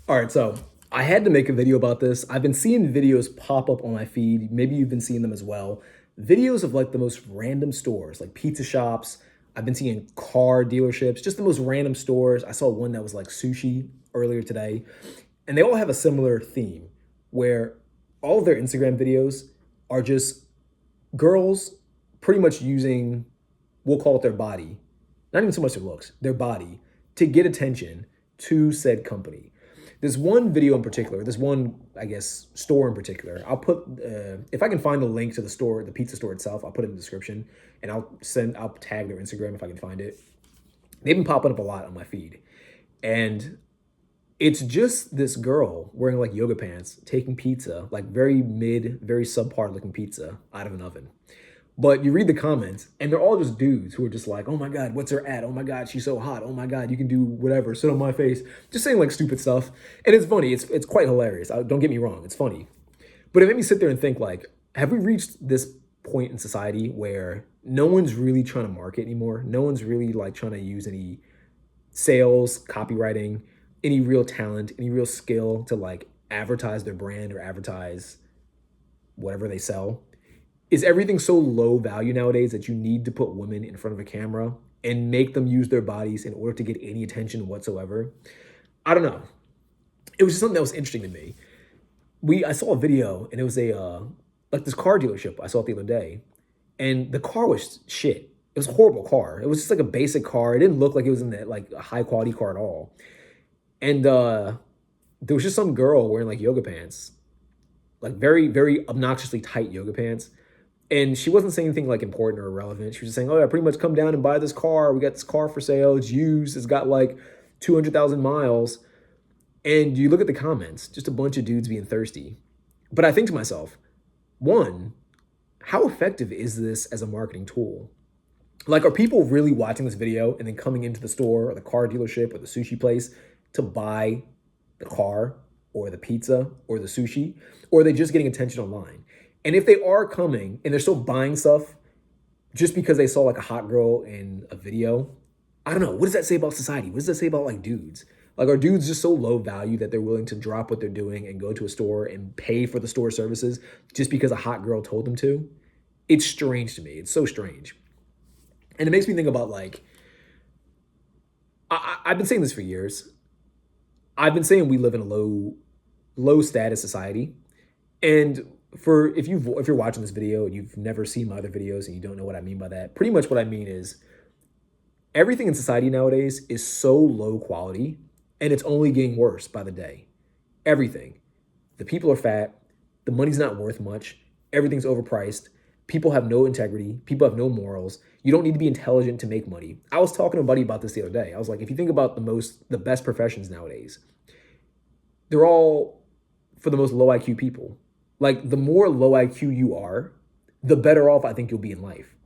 All right, so I had to make a video about this. I've been seeing videos pop up on my feed. Maybe you've been seeing them as well. Videos of like the most random stores, like pizza shops. I've been seeing car dealerships, just the most random stores. I saw one that was like sushi earlier today, and they all have a similar theme where all of their Instagram videos are just girls pretty much using, we'll call it their body, not even so much their looks, their body to get attention to said company. This one video in particular, this one, I guess, store in particular, I'll put, if I can find the link to the store, the pizza store itself, I'll put it in the description and I'll tag their Instagram if I can find it. They've been popping up a lot on my feed. And it's just this girl wearing like yoga pants, taking pizza, like very subpar looking pizza out of an oven. But you read the comments, and they're all just dudes who are just like, oh my God, what's her at? Oh my God, she's so hot. Oh my God, you can do whatever, sit on my face. Just saying like stupid stuff. And it's funny. It's quite hilarious. Don't get me wrong. It's funny. But it made me sit there and think like, have we reached this point in society where no one's really trying to market anymore? No one's really like trying to use any sales, copywriting, any real talent, any real skill to like advertise their brand or advertise whatever they sell? Is everything so low value nowadays that you need to put women in front of a camera and make them use their bodies in order to get any attention whatsoever? I don't know. It was just something that was interesting to me. I saw a video and it was a like this car dealership I saw it the other day, and the car was shit. It was a horrible car. It was just like a basic car. It didn't look like it was in that like a high quality car at all. And there was just some girl wearing like yoga pants, like very obnoxiously tight yoga pants. And she wasn't saying anything like important or irrelevant. She was just saying, oh yeah, pretty much come down and buy this car. We got this car for sale. It's used. It's got like 200,000 miles. And you look at the comments, just a bunch of dudes being thirsty. But I think to myself, one, how effective is this as a marketing tool? Like, are people really watching this video and then coming into the store or the car dealership or the sushi place to buy the car or the pizza or the sushi? Or are they just getting attention online? And if they are coming and they're still buying stuff just because they saw like a hot girl in a video, I don't know. What does that say about society? What does that say about like dudes? Like, are dudes just so low value that they're willing to drop what they're doing and go to a store and pay for the store services just because a hot girl told them to? It's strange to me. It's so strange. And it makes me think about like, I've been saying this for years. I've been saying we live in a low status society. And if you're watching this video and you've never seen my other videos and you don't know what I mean by that, pretty much what I mean is everything in society nowadays is so low quality and it's only getting worse by the day. Everything. The people are fat. The money's not worth much. Everything's overpriced. People have no integrity. People have no morals. You don't need to be intelligent to make money. I was talking to a buddy about this the other day. I was like, if you think about the best professions nowadays, they're all for the most low IQ people. Like, the more low IQ you are, the better off I think you'll be in life.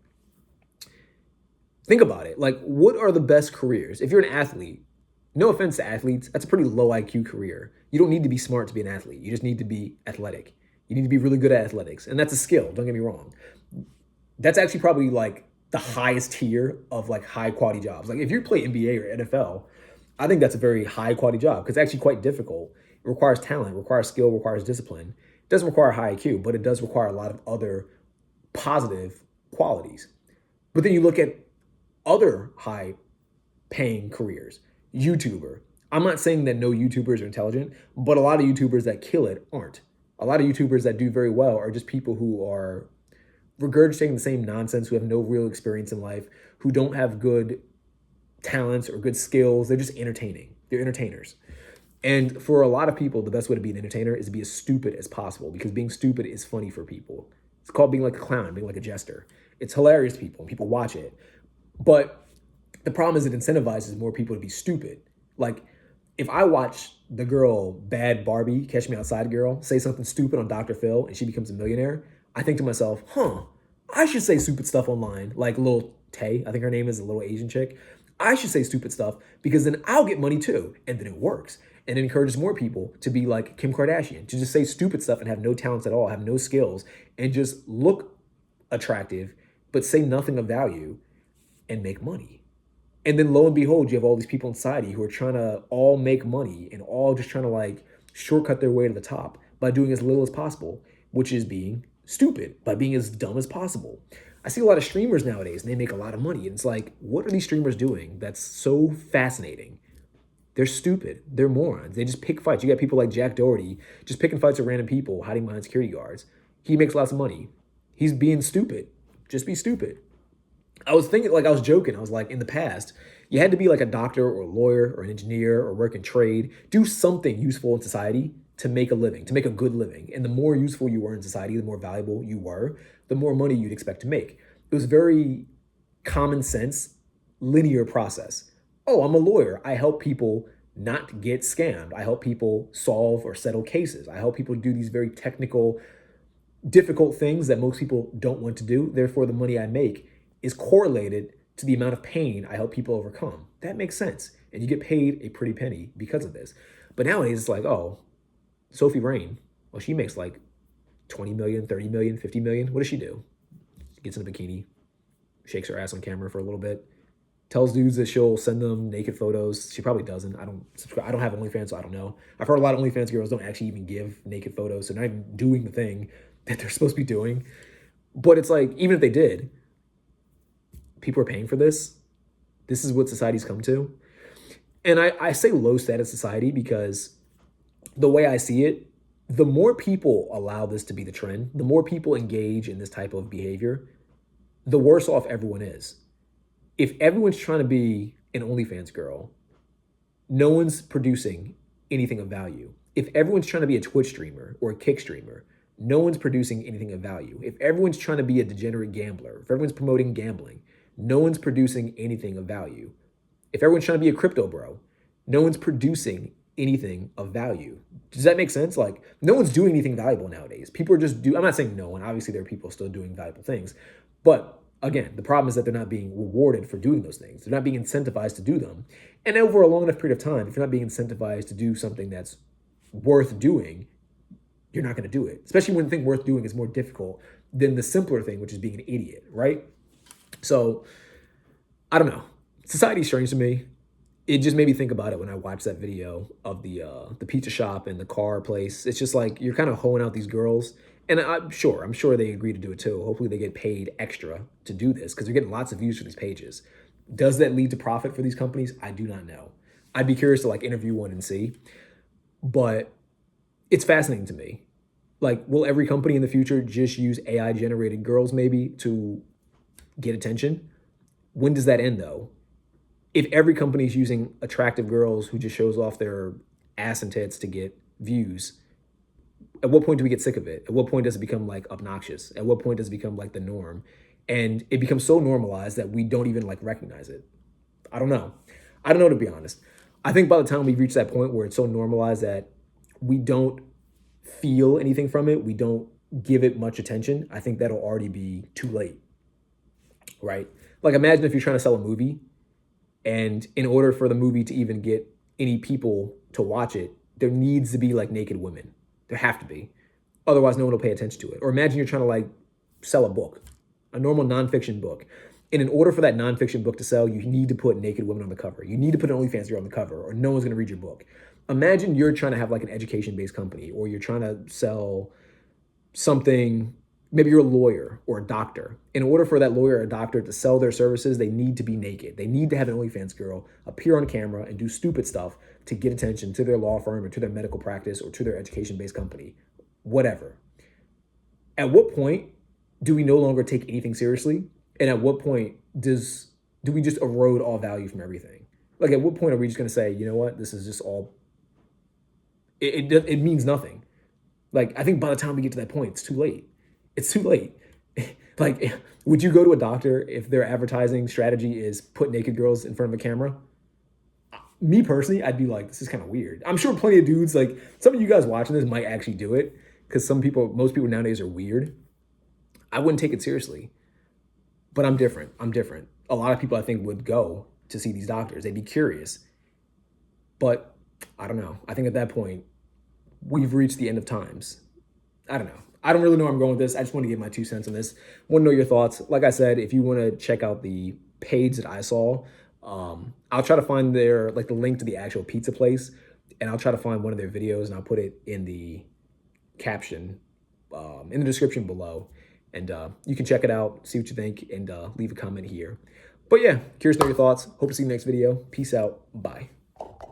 Think about it. Like, what are the best careers? If you're an athlete, no offense to athletes, that's a pretty low IQ career. You don't need to be smart to be an athlete. You just need to be athletic. You need to be really good at athletics. And that's a skill, don't get me wrong. That's actually probably like the highest tier of like high quality jobs. Like, if you play NBA or NFL, I think that's a very high quality job because it's actually quite difficult. It requires talent, requires skill, requires discipline. It doesn't require high IQ, but it does require a lot of other positive qualities. But then you look at other high paying careers. YouTuber. I'm not saying that no YouTubers are intelligent, but a lot of YouTubers that kill it aren't. A lot of YouTubers that do very well are just people who are regurgitating the same nonsense, who have no real experience in life, who don't have good talents or good skills. They're just entertaining. They're entertainers. And for a lot of people, the best way to be an entertainer is to be as stupid as possible because being stupid is funny for people. It's called being like a clown, being like a jester. It's hilarious to people and people watch it. But the problem is it incentivizes more people to be stupid. Like, if I watch the girl Bad Barbie, Catch Me Outside girl, say something stupid on Dr. Phil and she becomes a millionaire, I think to myself, I should say stupid stuff online. Like Lil Tay, I think her name is, a little Asian chick. I should say stupid stuff because then I'll get money too. And then it works. And it encourages more people to be like Kim Kardashian, to just say stupid stuff and have no talents at all, have no skills, and just look attractive, but say nothing of value and make money. And then lo and behold, you have all these people in society who are trying to all make money and all just trying to like shortcut their way to the top by doing as little as possible, which is being stupid, by being as dumb as possible. I see a lot of streamers nowadays and they make a lot of money. And it's like, what are these streamers doing that's so fascinating? They're stupid. They're morons. They just pick fights. You got people like Jack Doherty just picking fights with random people, hiding behind security guards. He makes lots of money. He's being stupid. Just be stupid. I was thinking, like, I was joking. I was like, in the past, you had to be like a doctor or a lawyer or an engineer or work in trade, do something useful in society to make a living, to make a good living. And the more useful you were in society, the more valuable you were, the more money you'd expect to make. It was very common sense, linear process. Oh, I'm a lawyer. I help people not get scammed. I help people solve or settle cases. I help people do these very technical, difficult things that most people don't want to do. Therefore, the money I make is correlated to the amount of pain I help people overcome. That makes sense. And you get paid a pretty penny because of this. But nowadays, it's like, oh, Sophie Rain, well, she makes like 20 million, 30 million, 50 million. What does she do? Gets in a bikini, shakes her ass on camera for a little bit, tells dudes that she'll send them naked photos. She probably doesn't. I don't subscribe. I don't have OnlyFans, so I don't know. I've heard a lot of OnlyFans girls don't actually even give naked photos. So they're not even doing the thing that they're supposed to be doing. But it's like, even if they did, people are paying for this. This is what society's come to. And I say low status society because the way I see it, the more people allow this to be the trend, the more people engage in this type of behavior, the worse off everyone is. If everyone's trying to be an OnlyFans girl, no one's producing anything of value. If everyone's trying to be a Twitch streamer or a Kick streamer, no one's producing anything of value. If everyone's trying to be a degenerate gambler, if everyone's promoting gambling, no one's producing anything of value. If everyone's trying to be a crypto bro, no one's producing anything of value. Does that make sense? Like, no one's doing anything valuable nowadays. People are just I'm not saying no one. Obviously, there are people still doing valuable things. But again, the problem is that they're not being rewarded for doing those things. They're not being incentivized to do them. And over a long enough period of time, if you're not being incentivized to do something that's worth doing, you're not going to do it. Especially when the thing worth doing is more difficult than the simpler thing, which is being an idiot, right? So, I don't know. Society's strange to me. It just made me think about it when I watched that video of the pizza shop and the car place. It's just like you're kind of hoeing out these girls. And I'm sure they agree to do it too. Hopefully they get paid extra to do this because they're getting lots of views for these pages. Does that lead to profit for these companies? I do not know. I'd be curious to like interview one and see. But it's fascinating to me. Like, will every company in the future just use AI generated girls maybe to get attention? When does that end though? If every company is using attractive girls who just shows off their ass and tits to get views, at what point do we get sick of it? At what point does it become like obnoxious? At what point does it become like the norm? And it becomes so normalized that we don't even like recognize it. I don't know. I don't know, to be honest. I think by the time we reach that point where it's so normalized that we don't feel anything from it, we don't give it much attention, I think that'll already be too late, right? Like, imagine if you're trying to sell a movie and in order for the movie to even get any people to watch it, there needs to be like naked women. There have to be. Otherwise, no one will pay attention to it. Or imagine you're trying to like sell a book, a normal nonfiction book. And in order for that nonfiction book to sell, you need to put naked women on the cover. You need to put an OnlyFans girl on the cover or no one's going to read your book. Imagine you're trying to have like an education-based company or you're trying to sell something. Maybe you're a lawyer or a doctor. In order for that lawyer or doctor to sell their services, they need to be naked. They need to have an OnlyFans girl appear on camera and do stupid stuff to get attention to their law firm or to their medical practice or to their education-based company, whatever. At what point do we no longer take anything seriously? And at what point do we just erode all value from everything? Like, at what point are we just going to say, you know what, this is just all, it means nothing. Like, I think by the time we get to that point, it's too late. It's too late. Like, would you go to a doctor if their advertising strategy is put naked girls in front of a camera? Me personally, I'd be like, this is kind of weird. I'm sure plenty of dudes, like some of you guys watching this might actually do it because most people nowadays are weird. I wouldn't take it seriously, but I'm different. A lot of people I think would go to see these doctors. They'd be curious, but I don't know. I think at that point, we've reached the end of times. I don't know. I don't really know where I'm going with this. I just want to give my 2 cents on this. Want to know your thoughts. Like I said, if you want to check out the page that I saw, I'll try to find their like the link to the actual pizza place, and I'll try to find one of their videos and I'll put it in the caption, in the description below. And you can check it out, see what you think, and leave a comment here. But yeah, curious to know your thoughts. Hope to see you next video. Peace out. Bye.